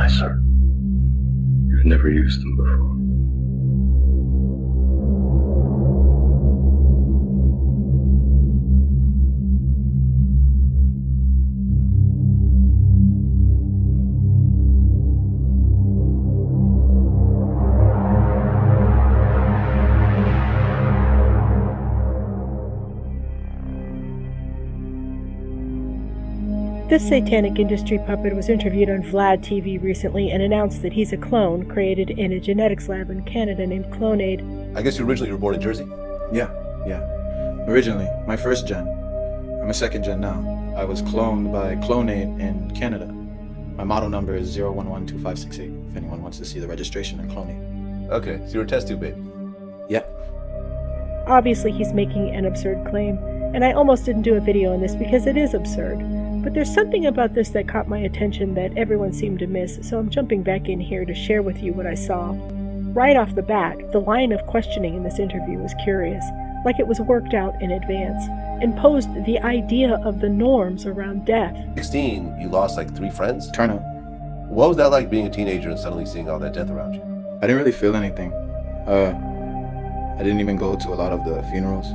Why, sir? You've never used them before. This satanic industry puppet was interviewed on Vlad TV recently and announced that he's a clone created in a genetics lab in Canada named Clonade. I guess you originally were born in Jersey? Yeah. Originally, my first gen. I'm a second gen now. I was cloned by Clonade in Canada. My model number is 0112568, if anyone wants to see the registration in Clonade. Okay, so you're a test tube baby? Yeah. Obviously, he's making an absurd claim, and I almost didn't do a video on this because it is absurd. But there's something about this that caught my attention that everyone seemed to miss, so I'm jumping back in here to share with you what I saw. Right off the bat, the line of questioning in this interview was curious, like it was worked out in advance, and posed the idea of the norms around death. 16, you lost like 3 friends? Turn up. What was that like being a teenager and suddenly seeing all that death around you? I didn't really feel anything. I didn't even go to a lot of the funerals.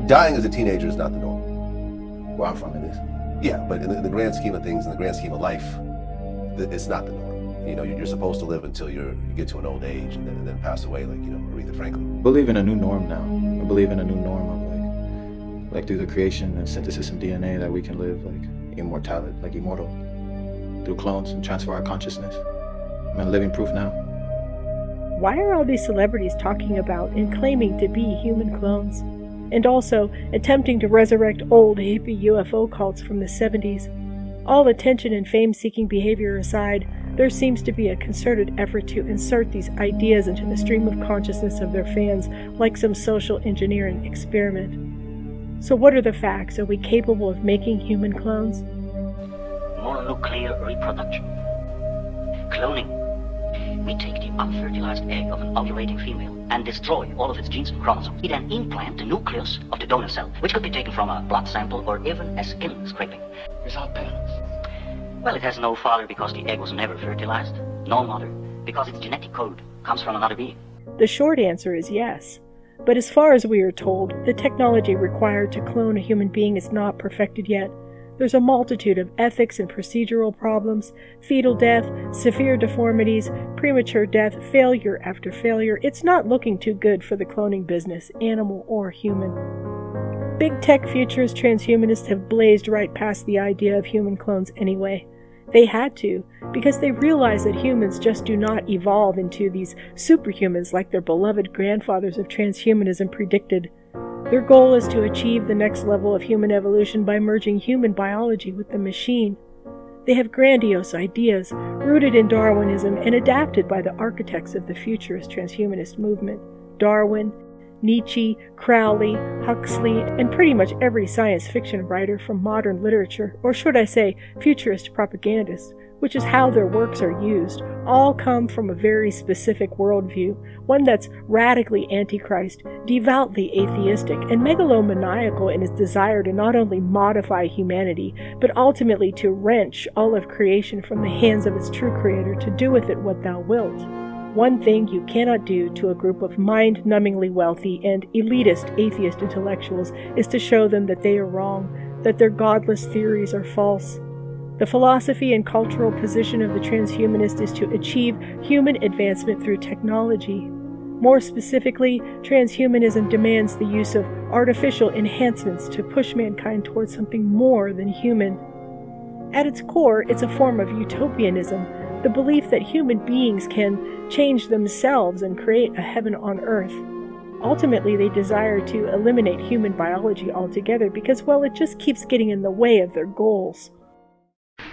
Dying as a teenager is not the norm. Where I'm from, it is. Yeah, but in the grand scheme of things, in the grand scheme of life, it's not the norm. You know, you're supposed to live until you get to an old age and then pass away, like, you know, Aretha Franklin. I believe in a new norm now. I believe in a new norm of like through the creation and synthesis of DNA that we can live like immortality, like immortal, through clones and transfer our consciousness. I'm a living proof now. Why are all these celebrities talking about and claiming to be human clones? And also attempting to resurrect old hippie UFO cults from the 70s. All attention and fame-seeking behavior aside, there seems to be a concerted effort to insert these ideas into the stream of consciousness of their fans like some social engineering experiment. So what are the facts? Are we capable of making human clones? Mononuclear reproduction. Cloning. We take the unfertilized egg of an ovulating female and destroy all of its genes and chromosomes. We then implant the nucleus of the donor cell, which could be taken from a blood sample or even a skin scraping. Without parents? Well, it has no father because the egg was never fertilized. No mother because its genetic code comes from another being. The short answer is yes. But as far as we are told, the technology required to clone a human being is not perfected yet. There's a multitude of ethics and procedural problems, fetal death, severe deformities, premature death, failure after failure. It's not looking too good for the cloning business, animal or human. Big tech futurist transhumanists have blazed right past the idea of human clones anyway. They had to, because they realize that humans just do not evolve into these superhumans like their beloved grandfathers of transhumanism predicted. Their goal is to achieve the next level of human evolution by merging human biology with the machine. They have grandiose ideas, rooted in Darwinism and adapted by the architects of the futurist transhumanist movement. Darwin, Nietzsche, Crowley, Huxley, and pretty much every science fiction writer from modern literature, or should I say, futurist propagandists, which is how their works are used, all come from a very specific worldview, one that's radically antichrist, devoutly atheistic, and megalomaniacal in its desire to not only modify humanity, but ultimately to wrench all of creation from the hands of its true creator to do with it what thou wilt. One thing you cannot do to a group of mind-numbingly wealthy and elitist atheist intellectuals is to show them that they are wrong, that their godless theories are false. The philosophy and cultural position of the transhumanist is to achieve human advancement through technology. More specifically, transhumanism demands the use of artificial enhancements to push mankind towards something more than human. At its core, it's a form of utopianism, the belief that human beings can change themselves and create a heaven on earth. Ultimately, they desire to eliminate human biology altogether because, well, it just keeps getting in the way of their goals.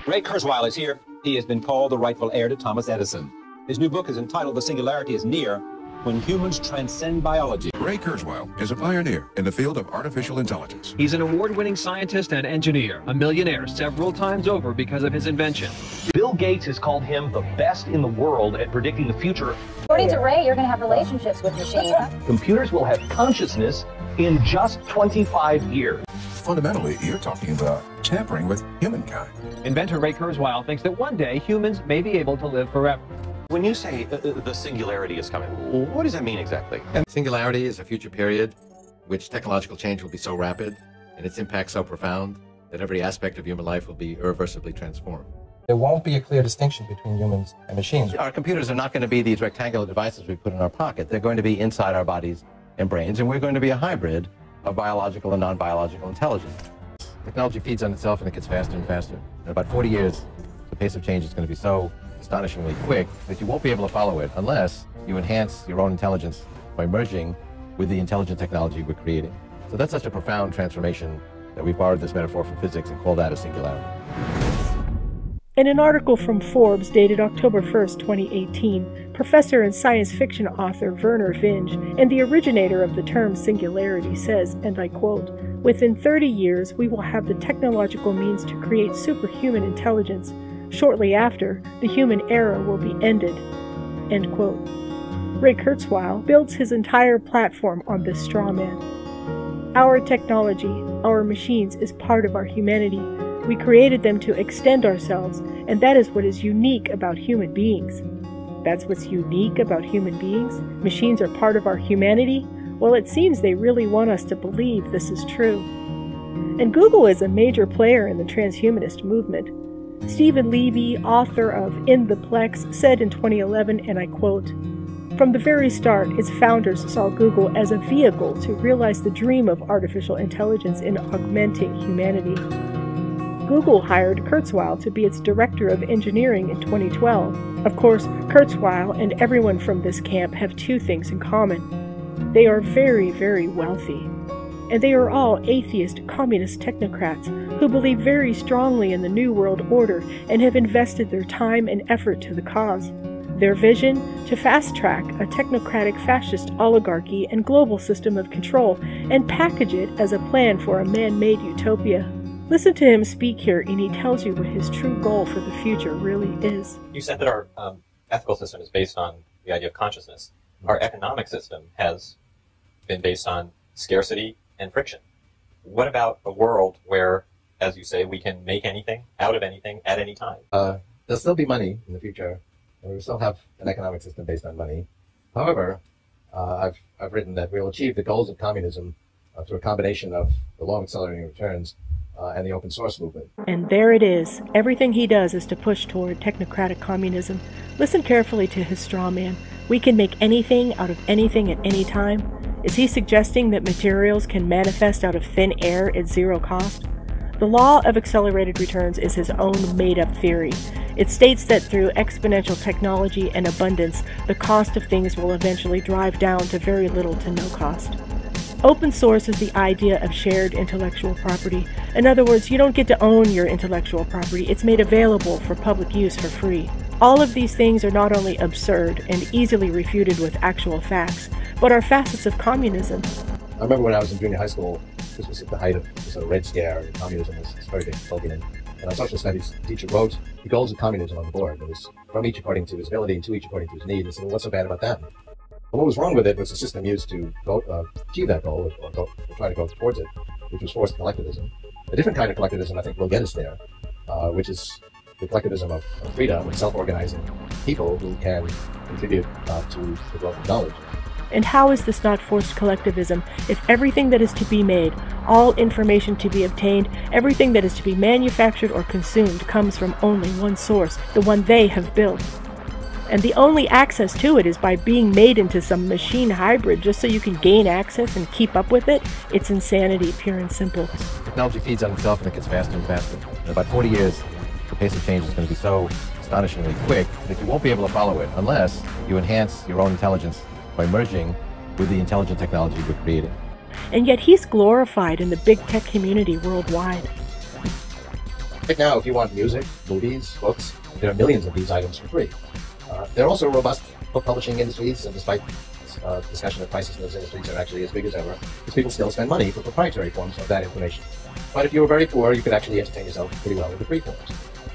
Ray Kurzweil is here. He has been called the rightful heir to Thomas Edison. His new book is entitled The Singularity is Near, When Humans Transcend Biology. Ray Kurzweil is a pioneer in the field of artificial intelligence. He's an award-winning scientist and engineer, a millionaire several times over because of his invention. Bill Gates has called him the best in the world at predicting the future. According to Ray, you're going to have relationships with machines. Computers will have consciousness in just 25 years. Fundamentally, you're talking about tampering with humankind. Inventor Ray Kurzweil thinks that one day humans may be able to live forever. When you say the singularity is coming, what does that mean exactly? Singularity is a future period which technological change will be so rapid and its impact so profound that every aspect of human life will be irreversibly transformed. There won't be a clear distinction between humans and machines. Our computers are not going to be these rectangular devices we put in our pocket. They're going to be inside our bodies and brains, and we're going to be a hybrid of biological and non-biological intelligence. Technology feeds on itself and it gets faster and faster. In about 40 years, the pace of change is going to be so astonishingly quick that you won't be able to follow it unless you enhance your own intelligence by merging with the intelligent technology we're creating. So that's such a profound transformation that we borrowed this metaphor from physics and call that a singularity. In an article from Forbes dated October 1st, 2018, professor and science fiction author Werner Vinge, and the originator of the term singularity, says, and I quote, "Within 30 years, we will have the technological means to create superhuman intelligence. Shortly after, the human era will be ended." End quote. Ray Kurzweil builds his entire platform on this straw man. Our technology, our machines, is part of our humanity. We created them to extend ourselves, and that is what is unique about human beings. That's what's unique about human beings? Machines are part of our humanity? Well, it seems they really want us to believe this is true. And Google is a major player in the transhumanist movement. Stephen Levy, author of In the Plex, said in 2011, and I quote, "From the very start, its founders saw Google as a vehicle to realize the dream of artificial intelligence in augmenting humanity." Google hired Kurzweil to be its director of engineering in 2012. Of course, Kurzweil and everyone from this camp have two things in common. They are very, very wealthy. And they are all atheist communist technocrats who believe very strongly in the New World Order and have invested their time and effort to the cause. Their vision? To fast-track a technocratic fascist oligarchy and global system of control and package it as a plan for a man-made utopia. Listen to him speak here, and he tells you what his true goal for the future really is. You said that our ethical system is based on the idea of consciousness. Our economic system has been based on scarcity and friction. What about a world where, as you say, we can make anything out of anything at any time? There'll still be money in the future, and we'll still have an economic system based on money. However, I've written that we'll achieve the goals of communism through a combination of the law of accelerating returns and the open source movement. And there it is. Everything he does is to push toward technocratic communism. Listen carefully to his straw man. We can make anything out of anything at any time. Is he suggesting that materials can manifest out of thin air at zero cost? The law of accelerated returns is his own made-up theory. It states that through exponential technology and abundance, the cost of things will eventually drive down to very little to no cost. Open source is the idea of shared intellectual property. In other words, you don't get to own your intellectual property. It's made available for public use for free. All of these things are not only absurd and easily refuted with actual facts, but are facets of communism. I remember when I was in junior high school, this was at the height of the sort of Red Scare, and communism was very big, and our social studies teacher wrote the goals of communism on the board. It was from each according to his ability and to each according to his need. And said, well, what's so bad about that? But what was wrong with it was the system used to achieve that goal, or try to go towards it, which was forced collectivism. A different kind of collectivism, I think, will get us there, which is the collectivism of freedom, with self-organizing people who can contribute to the growth of knowledge. And how is this not forced collectivism if everything that is to be made, all information to be obtained, everything that is to be manufactured or consumed comes from only one source, the one they have built? And the only access to it is by being made into some machine hybrid just so you can gain access and keep up with it? It's insanity, pure and simple. Technology feeds on itself and it gets faster and faster. In about 40 years, the pace of change is going to be so astonishingly quick that you won't be able to follow it unless you enhance your own intelligence by merging with the intelligent technology we're creating. And yet he's glorified in the big tech community worldwide. Right now, if you want music, movies, books, there are millions of these items for free. There are also robust book publishing industries, and despite discussion of prices in those industries are actually as big as ever, because people still spend money for proprietary forms of that information. But if you were very poor, you could actually entertain yourself pretty well with the free forms.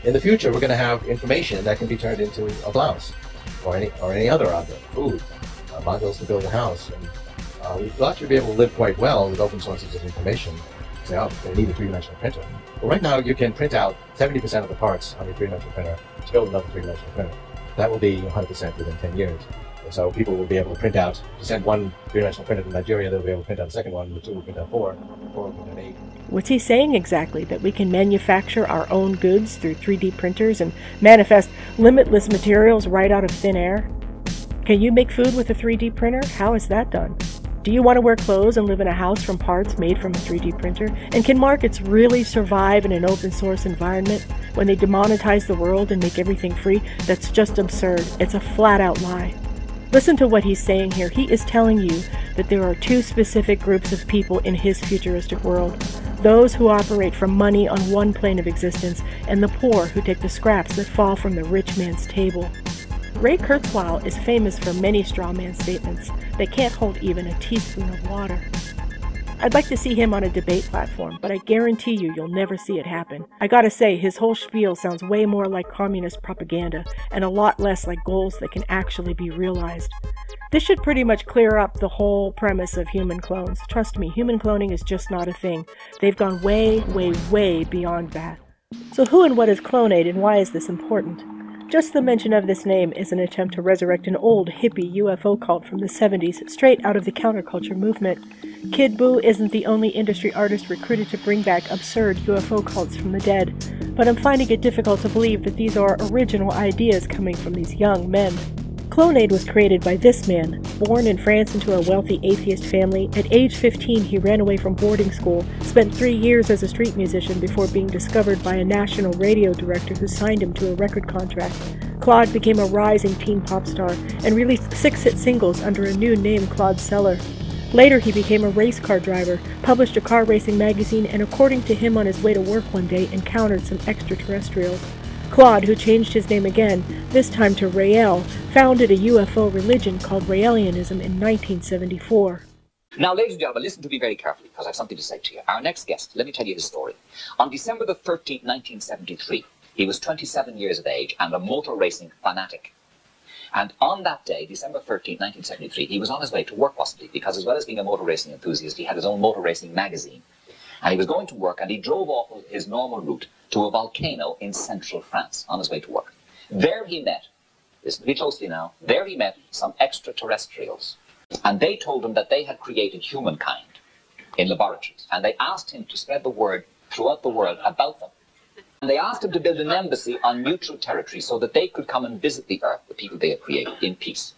In the future, we're going to have information that can be turned into a blouse, or any other object, food, modules to build a house, and We thought you'd be able to live quite well with open sources of information. Say, oh, they need a three-dimensional printer. Well, right now you can print out 70% of the parts on your three-dimensional printer to build another three-dimensional printer. That will be 100% within 10 years. So people will be able to print out, to send one three-dimensional printer to Nigeria, they'll be able to print out a second one, the two will print out four will print out 8. What's he saying exactly? That we can manufacture our own goods through 3D printers and manifest limitless materials right out of thin air? Can you make food with a 3D printer? How is that done? Do you want to wear clothes and live in a house from parts made from a 3D printer? And can markets really survive in an open source environment when they demonetize the world and make everything free? That's just absurd. It's a flat out lie. Listen to what he's saying here. He is telling you that there are two specific groups of people in his futuristic world. Those who operate from money on one plane of existence, and the poor who take the scraps that fall from the rich man's table. Ray Kurzweil is famous for many straw man statements that can't hold even a teaspoon of water. I'd like to see him on a debate platform, but I guarantee you'll never see it happen. I gotta say, his whole spiel sounds way more like communist propaganda, and a lot less like goals that can actually be realized. This should pretty much clear up the whole premise of human clones. Trust me, human cloning is just not a thing. They've gone way, way, way beyond that. So who and what is Clonade, and why is this important? Just the mention of this name is an attempt to resurrect an old hippie UFO cult from the 70s, straight out of the counterculture movement. Kid Buu isn't the only industry artist recruited to bring back absurd UFO cults from the dead, but I'm finding it difficult to believe that these are original ideas coming from these young men. Clonade was created by this man. Born in France into a wealthy atheist family, at age 15 he ran away from boarding school, spent 3 years as a street musician before being discovered by a national radio director who signed him to a record contract. Claude became a rising teen pop star and released 6 hit singles under a new name, Claude Seller. Later he became a race car driver, published a car racing magazine, and according to him on his way to work one day encountered some extraterrestrials. Claude, who changed his name again, this time to Rael, founded a UFO religion called Raelianism in 1974. Now, ladies and gentlemen, listen to me very carefully, because I have something to say to you. Our next guest, let me tell you his story. On December the 13th, 1973, he was 27 years of age and a motor racing fanatic. And on that day, December 13th, 1973, he was on his way to work, possibly, because as well as being a motor racing enthusiast, he had his own motor racing magazine. And he was going to work, and he drove off his normal route to a volcano in central France on his way to work. There he met, listen to me closely now, there he met some extraterrestrials. And they told him that they had created humankind in laboratories. And they asked him to spread the word throughout the world about them. And they asked him to build an embassy on neutral territory so that they could come and visit the Earth, the people they had created, in peace.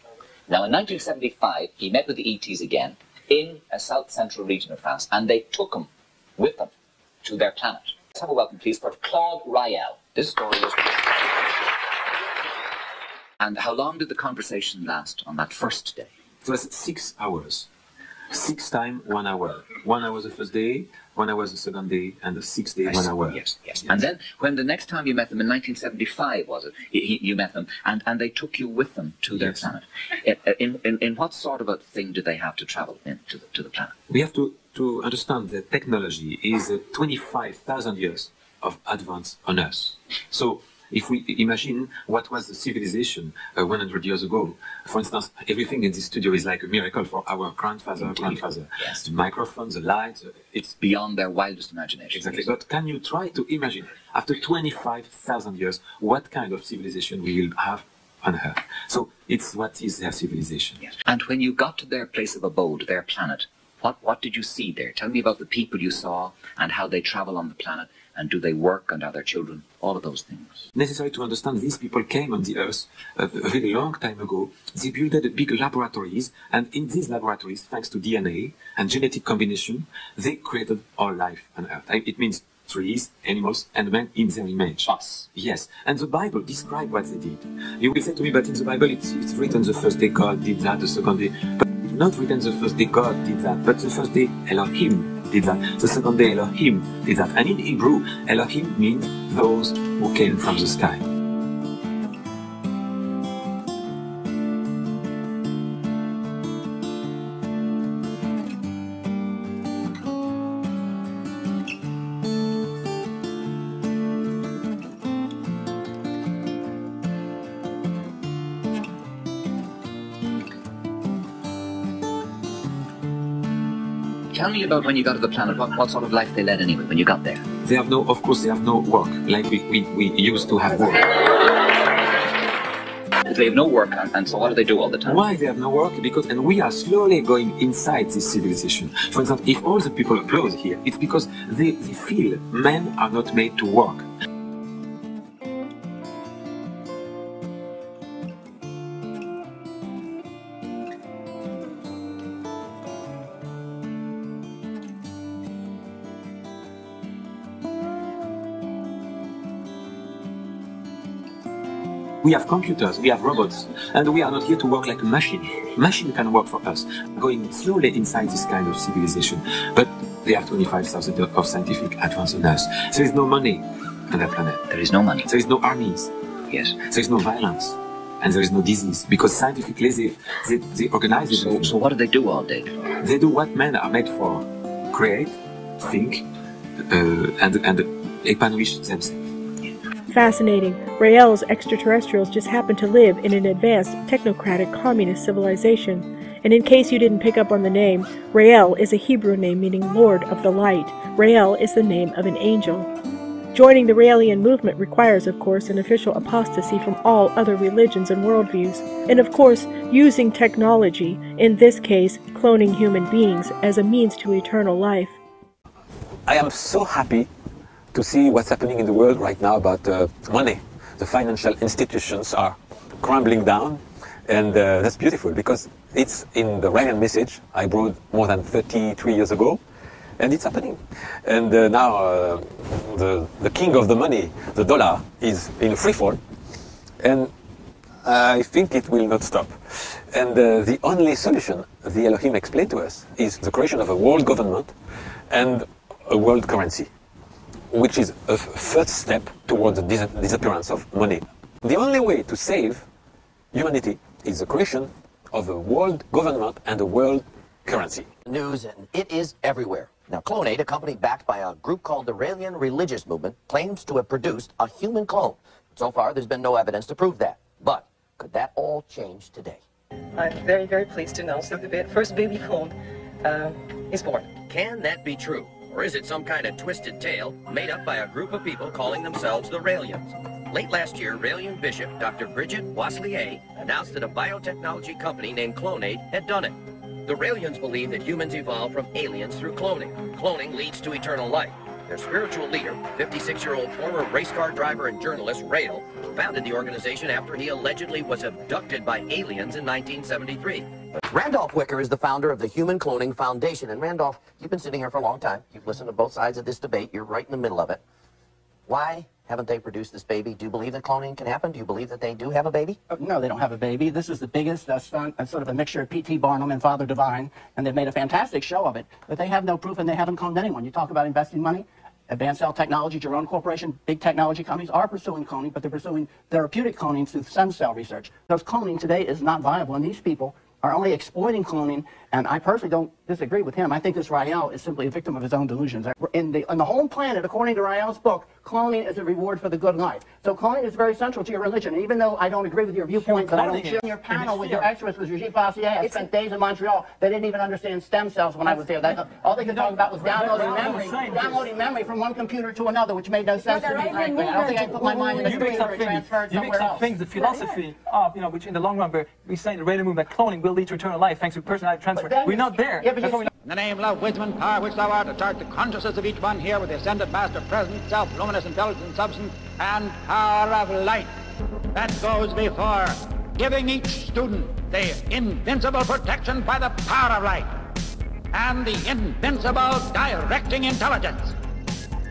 Now, in 1975, he met with the ETs again in a south-central region of France, and they took him with them to their planet. Let's have a welcome, please, for Claude Rael. This story is... And how long did the conversation last on that first day? It was 6 hours. 6 times 1 hour. 1 hour the first day, 1 hour the second day, and the 6th day, 1 hour. Yes. And then, when the next time you met them, in 1975, was it? You met them, and they took you with them to their planet. In what sort of a thing did they have to travel to the planet? We have to understand that technology is 25,000 years of advance on us. So, if we imagine what was the civilization 100 years ago, for instance, everything in this studio is like a miracle for our grandfather. Yes. The microphone, the lights, it's beyond their wildest imagination. Exactly. But can you try to imagine, after 25,000 years, what kind of civilization we will have on Earth? So it's what is their civilization. Yes. And when you got to their place of abode, their planet, what did you see there? Tell me about the people you saw and how they travel on the planet. And do they work, and are their children? All of those things. Necessary to understand, these people came on the Earth a very long time ago. They built big laboratories, and in these laboratories, thanks to DNA and genetic combination, they created all life on Earth. It means trees, animals, and men in their image. Us. Yes. And the Bible describes what they did. You will say to me, but in the Bible it's written the first day God did that, the second day... But it's not written the first day God did that, but the first day Elohim did that. The second day Elohim did that. And in Hebrew, Elohim means those who came from the sky. Tell me about when you got to the planet. What sort of life they led anyway when you got there? They have no, of course, they have no work like we used to have work. They have no work, and so what do they do all the time? Why they have no work? Because, and we are slowly going inside this civilization. For example, if all the people applaud here, it's because they feel men are not made to work. We have computers, we have robots, and we are not here to work like a machine. Machine can work for us, going slowly inside this kind of civilization. But they have 25,000 of scientific advance on us. There is no money on that planet. There is no money. There is no armies. Yes. There is no violence. And there is no disease. Because scientifically they organize it. So what do they do all day? They do what men are made for. Create, think, and advance themselves. Fascinating. Rael's extraterrestrials just happen to live in an advanced, technocratic, communist civilization. And in case you didn't pick up on the name, Rael is a Hebrew name meaning Lord of the Light. Rael is the name of an angel. Joining the Raelian movement requires, of course, an official apostasy from all other religions and worldviews. And of course, using technology, in this case, cloning human beings, as a means to eternal life. I am so happy to see what's happening in the world right now about money. The financial institutions are crumbling down, and that's beautiful because it's in the Reagan message I brought more than 33 years ago, and it's happening. And now the king of the money, the dollar, is in free fall, and I think it will not stop. And the only solution the Elohim explained to us is the creation of a world government and a world currency, which is a first step towards the disappearance of money. The only way to save humanity is the creation of a world government and a world currency. News, and it is everywhere. Now, Clonate, a company backed by a group called the Raelian Religious Movement, claims to have produced a human clone. So far, there's been no evidence to prove that. But could that all change today? I'm very, very pleased to announce that the first baby clone is born. Can that be true? Or is it some kind of twisted tale made up by a group of people calling themselves the Raelians? Late last year, Raelian Bishop Dr. Bridget Waslier announced that a biotechnology company named Clonate had done it. The Raelians believe that humans evolved from aliens through cloning. Cloning leads to eternal life. Their spiritual leader, 56-year-old former race car driver and journalist Rael, founded the organization after he allegedly was abducted by aliens in 1973. Randolph Wicker is the founder of the Human Cloning Foundation. And Randolph, you've been sitting here for a long time. You've listened to both sides of this debate. You're right in the middle of it. Why haven't they produced this baby? Do you believe that cloning can happen? Do you believe that they do have a baby? No, they don't have a baby. This is the biggest stunt, sort of a mixture of P.T. Barnum and Father Divine, and they've made a fantastic show of it. But they have no proof, and they haven't cloned anyone. You talk about investing money. Advanced Cell Technology, your own corporation, big technology companies are pursuing cloning, but they're pursuing therapeutic cloning through stem cell research. Because cloning today is not viable, and these people are only exploiting cloning, and I personally don't disagree with him. I think this Rael is simply a victim of his own delusions. On the whole planet, according to Rael's book, cloning is a reward for the good life. So cloning is very central to your religion, and even though I don't agree with your viewpoint, that I don't share your panel with your experts, with Brigitte Bossier, I spent days in Montreal. They didn't even understand stem cells when I was there. All they could talk about was downloading memory from one computer to another, which made no sense to me, frankly. I don't think I put my mind in the computer transferred somewhere else. Things, the philosophy of, which in the long run, we say in the Raelian movement that cloning will lead to eternal life thanks to personality transfer. We're not there. In the name, love, wisdom, and power which thou art, to charge the consciousness of each one here with the ascended master present, self, luminous intelligence and substance, and power of light. That goes before, giving each student the invincible protection by the power of light, and the invincible directing intelligence.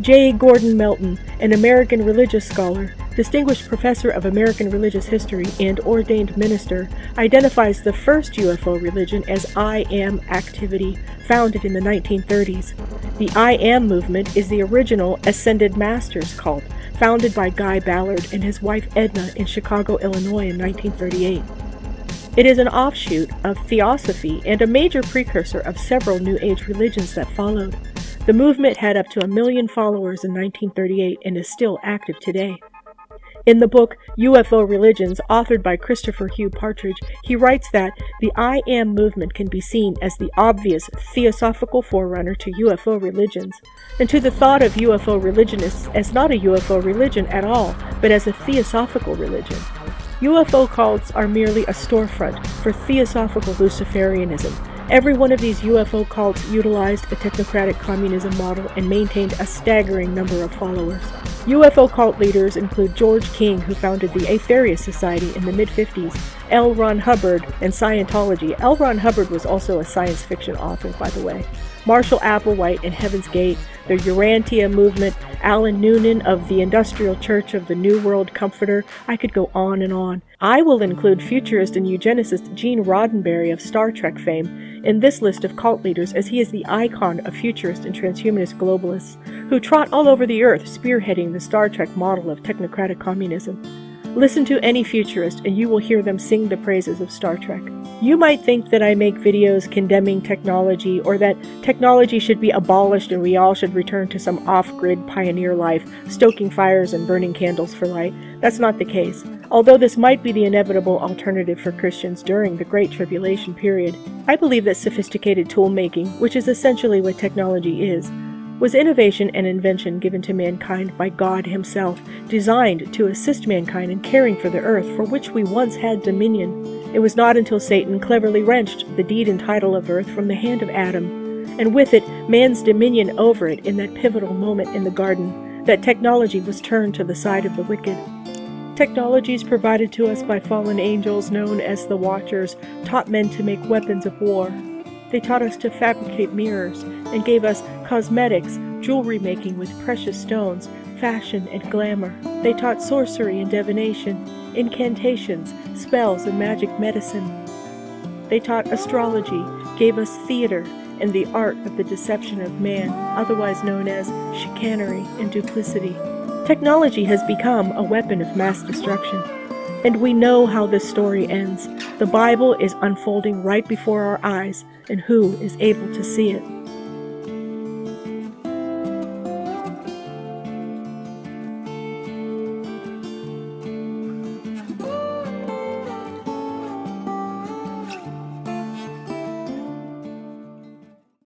J. Gordon Melton, an American religious scholar, distinguished professor of American religious history, and ordained minister, identifies the first UFO religion as I Am activity, founded in the 1930s. The I Am movement is the original Ascended Masters cult, founded by Guy Ballard and his wife Edna in Chicago, Illinois in 1938. It is an offshoot of Theosophy and a major precursor of several New Age religions that followed. The movement had up to 1 million followers in 1938 and is still active today. In the book UFO Religions, authored by Christopher Hugh Partridge, he writes that the I Am movement can be seen as the obvious theosophical forerunner to UFO religions, and to the thought of UFO religionists as not a UFO religion at all, but as a theosophical religion. UFO cults are merely a storefront for theosophical Luciferianism. Every one of these UFO cults utilized a technocratic communism model and maintained a staggering number of followers. UFO cult leaders include George King, who founded the Aetherius Society in the mid-50s, L. Ron Hubbard, and Scientology. L. Ron Hubbard was also a science fiction author, by the way. Marshall Applewhite and Heaven's Gate, the Urantia movement, Alan Noonan of the Industrial Church of the New World Comforter. I could go on and on. I will include futurist and eugenicist Gene Roddenberry of Star Trek fame in this list of cult leaders, as he is the icon of futurist and transhumanist globalists who trot all over the earth spearheading the Star Trek model of technocratic communism. Listen to any futurist and you will hear them sing the praises of Star Trek. You might think that I make videos condemning technology, or that technology should be abolished and we all should return to some off-grid pioneer life, stoking fires and burning candles for light. That's not the case. Although this might be the inevitable alternative for Christians during the Great Tribulation period, I believe that sophisticated tool-making, which is essentially what technology is, was innovation and invention given to mankind by God himself, designed to assist mankind in caring for the earth for which we once had dominion. It was not until Satan cleverly wrenched the deed and title of earth from the hand of Adam, and with it man's dominion over it in that pivotal moment in the garden, that technology was turned to the side of the wicked. Technologies provided to us by fallen angels known as the Watchers taught men to make weapons of war. They taught us to fabricate mirrors and gave us cosmetics, jewelry making with precious stones, fashion and glamour. They taught sorcery and divination, incantations, spells and magic medicine. They taught astrology, gave us theater, and the art of the deception of man, otherwise known as chicanery and duplicity. Technology has become a weapon of mass destruction. And we know how this story ends. The Bible is unfolding right before our eyes, and who is able to see it?